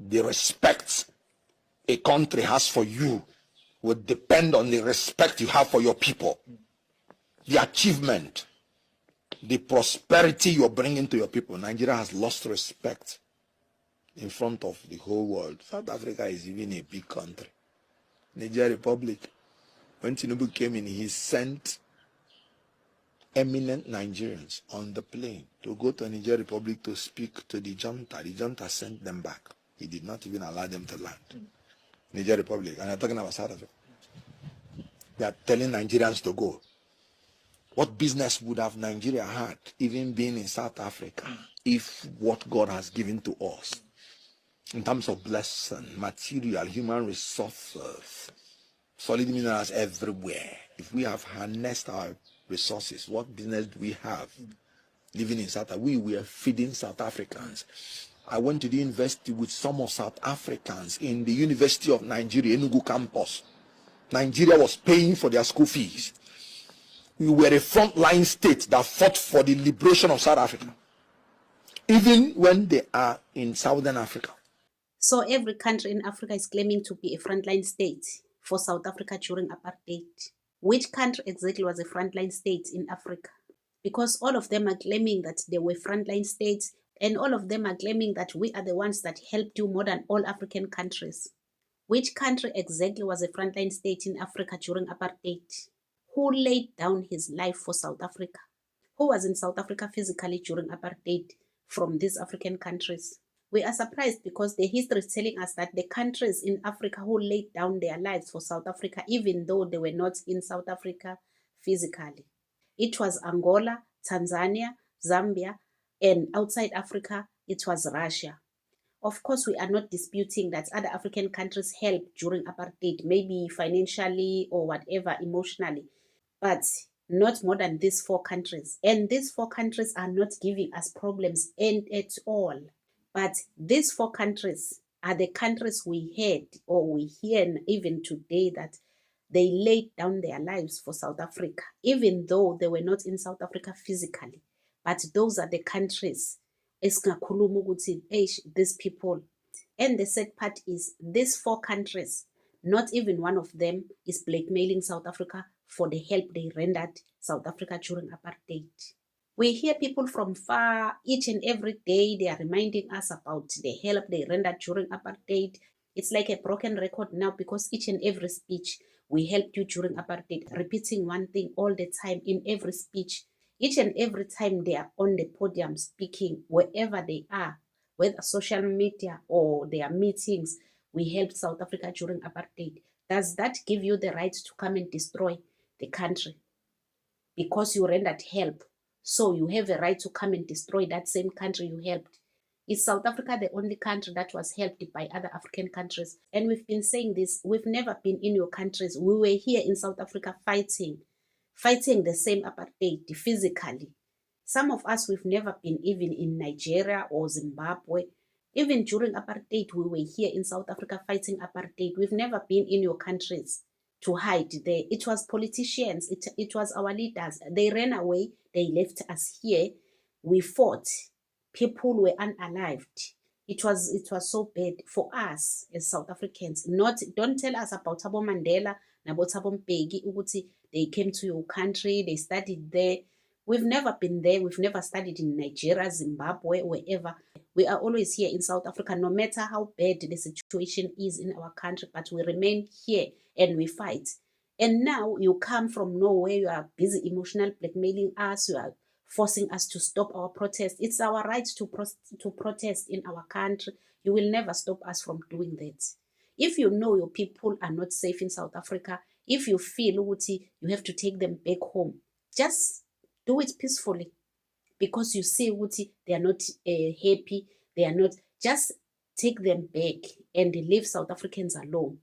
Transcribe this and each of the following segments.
The respect a country has for you will depend on the respect you have for your people. The achievement, the prosperity you're bringing to your people. Nigeria has lost respect in front of the whole world. South Africa is even a big country. Nigeria Republic, when Tinubu came in, he sent eminent Nigerians on the plane to go to Nigeria Republic to speak to the junta. The junta sent them back. He did not even allow them to land. Nigeria Republic, and I'm talking about South Africa. They are telling Nigerians to go. What business would have Nigeria had, even being in South Africa, if what God has given to us, in terms of blessing, material, human resources, solid minerals everywhere, if we have harnessed our resources, what business do we have living in South Africa? We were feeding South Africans. I went to the university with some of South Africans in the University of Nigeria, Enugu campus. Nigeria was paying for their school fees. We were a frontline state that fought for the liberation of South Africa, even when they are in Southern Africa. So every country in Africa is claiming to be a frontline state for South Africa during apartheid. Which country exactly was a frontline state in Africa? Because all of them are claiming that they were frontline states, and all of them are claiming that we are the ones that helped you more than all African countries. Which country exactly was a frontline state in Africa during apartheid? Who laid down his life for South Africa? Who was in South Africa physically during apartheid from these African countries? We are surprised because the history is telling us that the countries in Africa who laid down their lives for South Africa, even though they were not in South Africa physically, it was Angola, Tanzania, Zambia, and outside Africa, it was Russia. Of course, we are not disputing that other African countries helped during apartheid, maybe financially or whatever, emotionally, but not more than these 4 countries. And these 4 countries are not giving us problems at all. But these 4 countries are the countries we heard or we hear even today that they laid down their lives for South Africa, even though they were not in South Africa physically. But those are the countries. These people. And the sad part is these 4 countries, not even one of them is blackmailing South Africa for the help they rendered South Africa during apartheid. We hear people from far, each and every day, they are reminding us about the help they rendered during apartheid. It's like a broken record now because each and every speech, we helped you during apartheid, repeating one thing all the time in every speech. Each and every time they are on the podium speaking, wherever they are, whether social media or their meetings, we helped South Africa during apartheid. Does that give you the right to come and destroy the country? Because you rendered help, so you have a right to come and destroy that same country you helped. Is South Africa the only country that was helped by other African countries? And we've been saying this, we've never been in your countries. We were here in South Africa fighting the same apartheid physically. Some of us, we've never been even in Nigeria or Zimbabwe. Even during apartheid, we were here in South Africa fighting apartheid. We've never been in your countries to hide there. It was politicians, it was our leaders. They ran away, they left us here. We fought. People were unalived. It was so bad for us as South Africans. Don't tell us about Thabo Mandela, about Thabo Mbeki, ukuthi they came to your country, they studied there. We've never been there. We've never studied in Nigeria, Zimbabwe, wherever. We are always here in South Africa, no matter how bad the situation is in our country, but we remain here and we fight. And now you come from nowhere, you are busy emotional blackmailing us, you are forcing us to stop our protest. It's our right to protest in our country. You will never stop us from doing that. If you know your people are not safe in South Africa, if you feel you have to take them back home, just do it peacefully. Because you see they are not happy, they are not, just take them back and leave South Africans alone.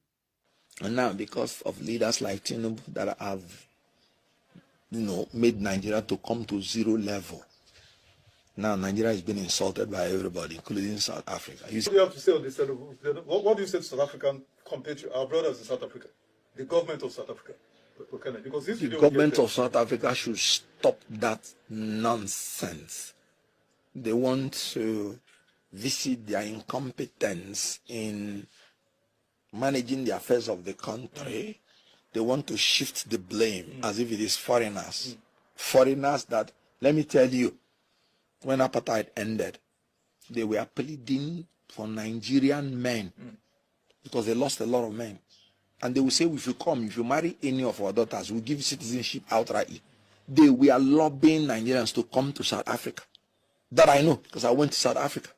And now, because of leaders like Tinubu that have, made Nigeria to come to 0 level, now Nigeria is being insulted by everybody, including South Africa. What do you have to say on this? What do you say to South African compared to our brothers in South Africa, the government of South Africa? Because the government of South Africa should stop that nonsense. They want to visit their incompetence in managing the affairs of the country, they want to shift the blame as if it is foreigners. Foreigners that, let me tell you, when apartheid ended, they were pleading for Nigerian men because they lost a lot of men. And they will say, if you come, if you marry any of our daughters, we'll give citizenship outrightly. They were lobbying Nigerians to come to South Africa. That I know, because I went to South Africa.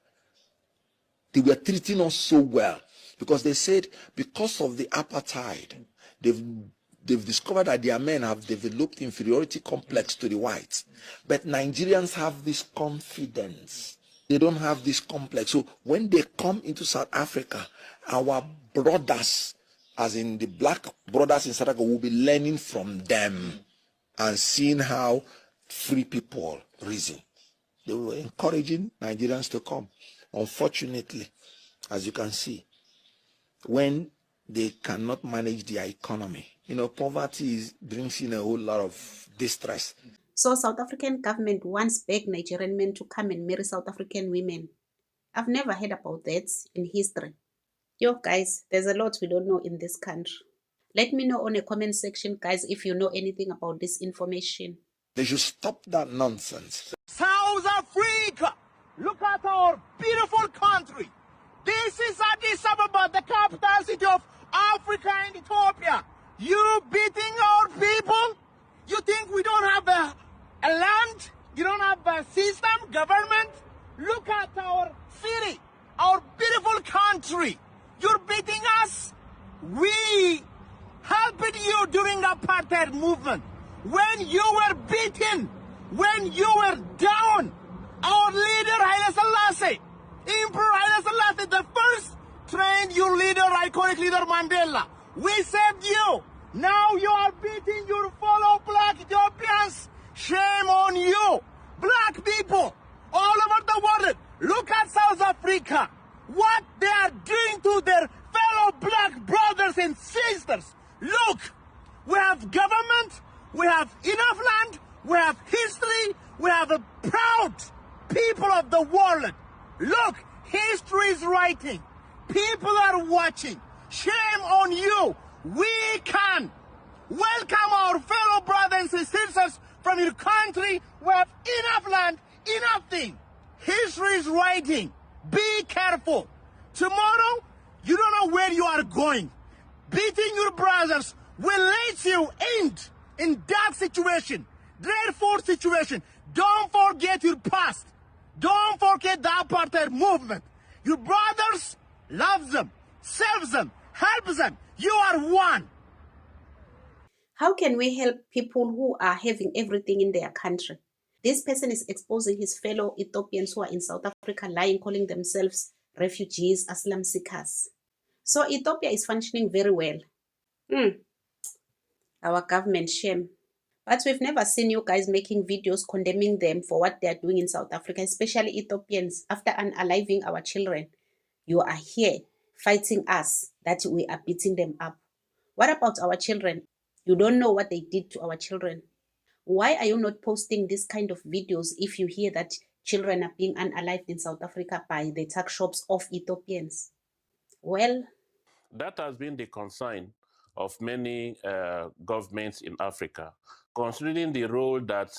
They were treating us so well, because they said, because of the apartheid, they've discovered that their men have developed inferiority complex to the whites. But Nigerians have this confidence. They don't have this complex. So when they come into South Africa, our brothers, as in the black brothers in South Africa, will be learning from them and seeing how free people reason. They were encouraging Nigerians to come. Unfortunately, as you can see, when they cannot manage their economy, poverty brings in a whole lot of distress. So South African government once begged Nigerian men to come and marry South African women. I've never heard about that in history. Yo, guys, there's a lot we don't know in this country. Let me know on the comment section, guys, if you know anything about this information. They should stop that nonsense. South Africa, look at our beautiful country. This is Addis Ababa, the capital city of Africa and Ethiopia. You beating our people? You think we don't have a land? You don't have a system, government? Look at our city, our beautiful country. You're beating us? We helped you during the apartheid movement. When you were beaten, when you were down, our leader Haile Selassie, Emperor Haile Selassie, the first trained your leader, iconic leader Mandela. We saved you. Now you are beating your fellow black Ethiopians. Shame on you. Black people all over the world. Look at South Africa. What they are doing to their fellow black brothers and sisters. Look, we have government, we have enough land, we have history, we have a proud people of the world. Look, history is writing. People are watching. Shame on you. We can welcome our fellow brothers and sisters from your country. We have enough land, enough thing. History is writing. Be careful. Tomorrow, you don't know where you are going. Beating your brothers will let you end in that situation, dreadful situation. Don't forget your past. Don't forget the apartheid movement. Your brothers, love them, serve them, help them. You are one. How can we help people who are having everything in their country? This person is exposing his fellow Ethiopians who are in South Africa, lying, calling themselves refugees, asylum seekers. So Ethiopia is functioning very well. Our government, shame. But we've never seen you guys making videos condemning them for what they are doing in South Africa, especially Ethiopians. After unaliving our children, you are here fighting us that we are beating them up. What about our children? You don't know what they did to our children. Why are you not posting this kind of videos if you hear that children are being unalived in South Africa by the tuck shops of Ethiopians? Well, that has been the concern of many governments in Africa, considering the role that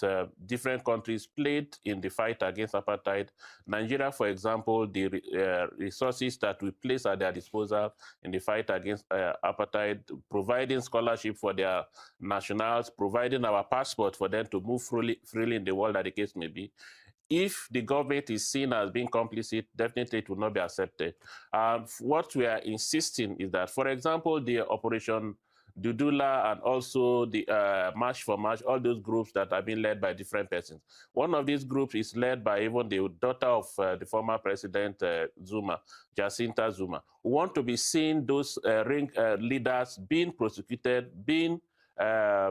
different countries played in the fight against apartheid. Nigeria, for example, the resources that we place at their disposal in the fight against apartheid, providing scholarship for their nationals, providing our passport for them to move freely in the world, as the case may be. If the government is seen as being complicit, definitely it will not be accepted. What we are insisting is that, for example, the Operation Dudula and also the March for March, all those groups that have been led by different persons. One of these groups is led by even the daughter of the former president Zuma, Jacinta'S. We want to be seeing those leaders being prosecuted, being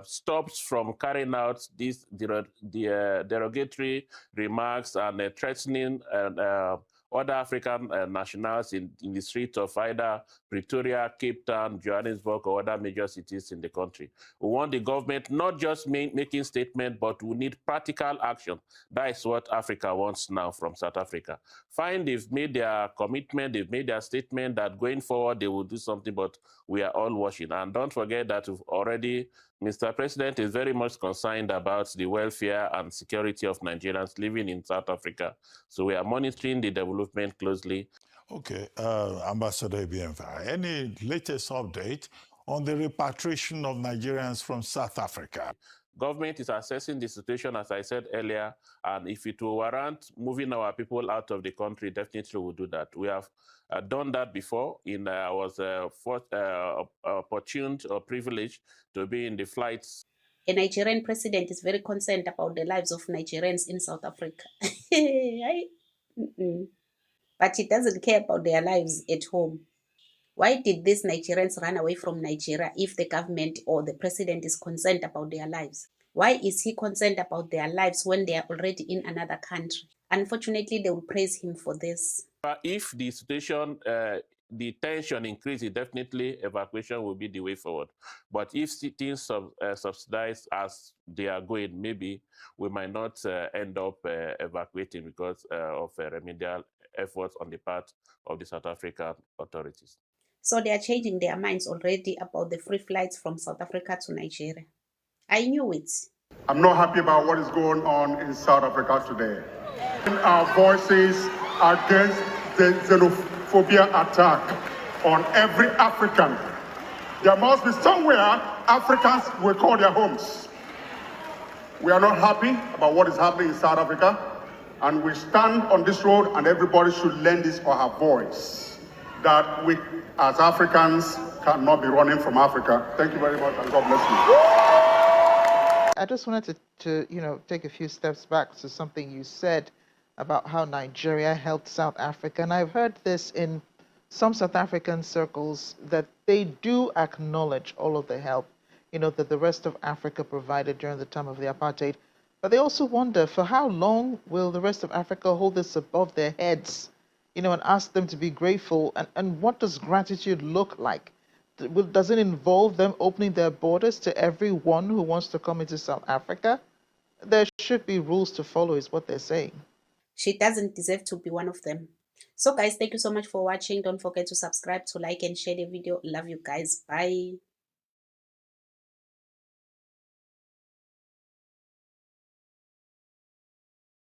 stopped from carrying out these derogatory remarks and threatening other African nationals in the streets of either Pretoria, Cape Town, Johannesburg, or other major cities in the country. We want the government not just making statements, but we need practical action. That is what Africa wants now from South Africa. Fine, they've made their commitment, they've made their statement that going forward they will do something, but we are all watching. And don't forget that we've already, Mr. President is very much concerned about the welfare and security of Nigerians living in South Africa. So we are monitoring the development closely. Okay, Ambassador Ibiemfa, any latest update on the repatriation of Nigerians from South Africa? Government is assessing the situation, as I said earlier, and if it will warrant moving our people out of the country, definitely we'll do that. We have done that before. I was opportune or privileged to be in the flights. A Nigerian president is very concerned about the lives of Nigerians in South Africa. But he doesn't care about their lives at home. Why did these Nigerians run away from Nigeria if the government or the president is concerned about their lives? Why is he concerned about their lives when they are already in another country? Unfortunately, they will praise him for this. If the situation, the tension increases, definitely evacuation will be the way forward. But if things subsidize as they are going, maybe we might not end up evacuating because of remedial efforts on the part of the South African authorities. So they are changing their minds already about the free flights from South Africa to Nigeria. I knew it. I'm not happy about what is going on in South Africa today. Our voices against the xenophobia attack on every African. There must be somewhere Africans will call their homes. We are not happy about what is happening in South Africa, and we stand on this road, and everybody should lend his or her voice that we as Africans cannot be running from Africa. Thank you very much, and God bless you. I just wanted to take a few steps back to something you said about how Nigeria helped South Africa. And I've heard this in some South African circles, that they do acknowledge all of the help, that the rest of Africa provided during the time of the apartheid. But they also wonder, for how long will the rest of Africa hold this above their heads, and ask them to be grateful? And what does gratitude look like? Does it involve them opening their borders to everyone who wants to come into South Africa? There should be rules to follow, is what they're saying. She doesn't deserve to be one of them. So guys, thank you so much for watching. Don't forget to subscribe, to like and share the video. Love you guys. Bye.